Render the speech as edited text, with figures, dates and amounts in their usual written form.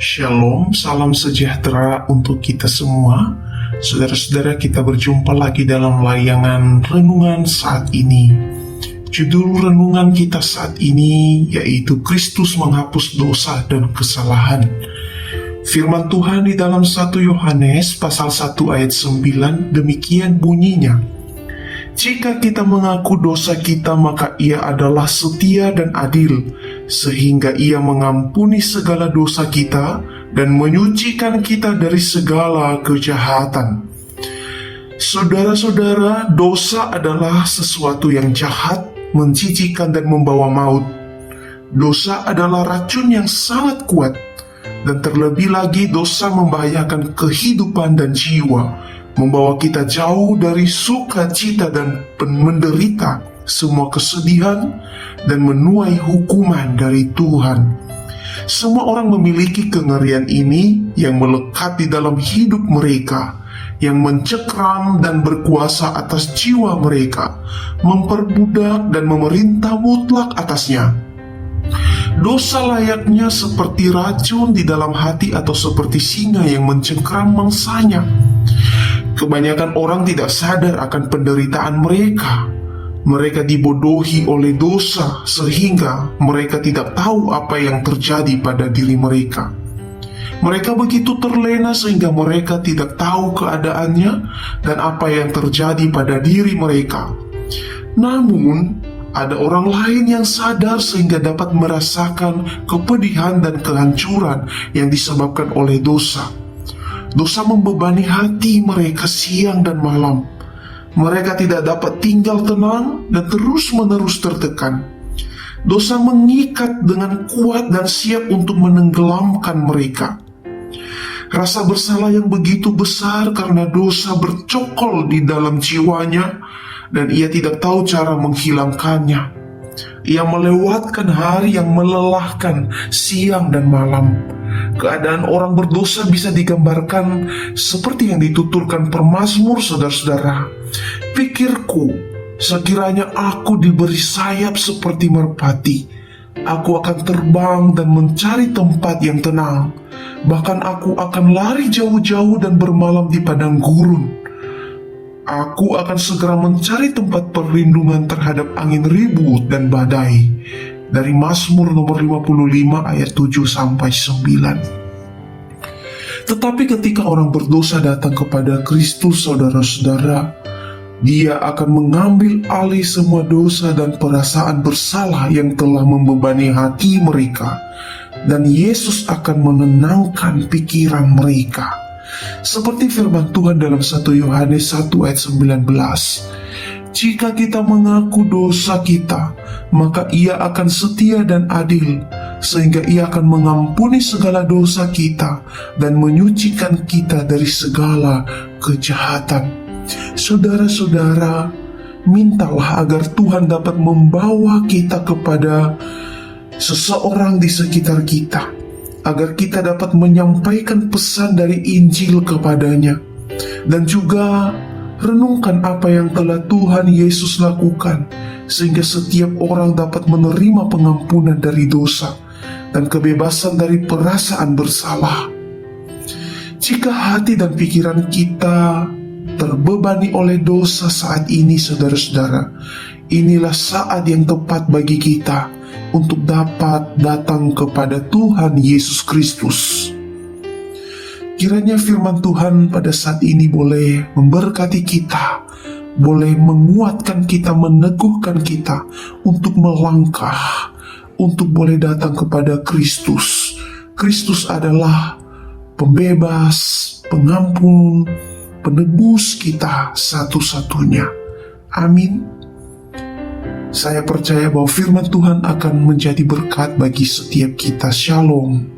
Shalom, salam sejahtera untuk kita semua. Saudara-saudara, kita berjumpa lagi dalam layangan renungan saat ini. Judul renungan kita saat ini yaitu Kristus menghapus dosa dan kesalahan. Firman Tuhan di dalam 1 Yohanes pasal 1 ayat 9 demikian bunyinya. Jika kita mengaku dosa kita, maka Ia adalah setia dan adil, sehingga Ia mengampuni segala dosa kita dan menyucikan kita dari segala kejahatan. Saudara-saudara, dosa adalah sesuatu yang jahat, menjijikan dan membawa maut. Dosa adalah racun yang sangat kuat, dan terlebih lagi dosa membahayakan kehidupan dan jiwa, membawa kita jauh dari sukacita dan menderita semua kesedihan dan menuai hukuman dari Tuhan. Semua orang memiliki kengerian ini yang melekat di dalam hidup mereka, yang mencekram dan berkuasa atas jiwa mereka, memperbudak dan memerintah mutlak atasnya. Dosa layaknya seperti racun di dalam hati atau seperti singa yang mencengkram mangsanya. Kebanyakan orang tidak sadar akan penderitaan mereka. Mereka dibodohi oleh dosa sehingga mereka tidak tahu apa yang terjadi pada diri mereka. Mereka begitu terlena sehingga mereka tidak tahu keadaannya dan apa yang terjadi pada diri mereka. Namun, ada orang lain yang sadar sehingga dapat merasakan kepedihan dan kehancuran yang disebabkan oleh dosa. Dosa membebani hati mereka siang dan malam. Mereka tidak dapat tinggal tenang dan terus-menerus tertekan. Dosa mengikat dengan kuat dan siap untuk menenggelamkan mereka. Rasa bersalah yang begitu besar karena dosa bercokol di dalam jiwanya dan ia tidak tahu cara menghilangkannya. Ia melewatkan hari yang melelahkan siang dan malam. Keadaan orang berdosa bisa digambarkan seperti yang dituturkan pemazmur, saudara-saudara. Pikirku, sekiranya aku diberi sayap seperti merpati, aku akan terbang dan mencari tempat yang tenang. Bahkan aku akan lari jauh-jauh dan bermalam di padang gurun. Aku akan segera mencari tempat perlindungan terhadap angin ribut dan badai. Dari Mazmur nomor 55 ayat 7-9. Tetapi ketika orang berdosa datang kepada Kristus, saudara-saudara, Dia akan mengambil alih semua dosa dan perasaan bersalah yang telah membebani hati mereka, dan Yesus akan menenangkan pikiran mereka. Seperti firman Tuhan dalam 1 Yohanes 1 ayat 19. Jika kita mengaku dosa kita, maka Ia akan setia dan adil, sehingga Ia akan mengampuni segala dosa kita dan menyucikan kita dari segala kejahatan. Saudara-saudara, mintalah agar Tuhan dapat membawa kita kepada seseorang di sekitar kita, agar kita dapat menyampaikan pesan dari Injil kepadanya, dan juga renungkan apa yang telah Tuhan Yesus lakukan, sehingga setiap orang dapat menerima pengampunan dari dosa dan kebebasan dari perasaan bersalah. Jika hati dan pikiran kita terbebani oleh dosa saat ini, saudara-saudara, inilah saat yang tepat bagi kita untuk dapat datang kepada Tuhan Yesus Kristus. Kiranya firman Tuhan pada saat ini boleh memberkati kita, boleh menguatkan kita, meneguhkan kita untuk melangkah, untuk boleh datang kepada Kristus. Kristus adalah pembebas, pengampun, penebus kita satu-satunya. Amin. Saya percaya bahwa firman Tuhan akan menjadi berkat bagi setiap kita. Shalom.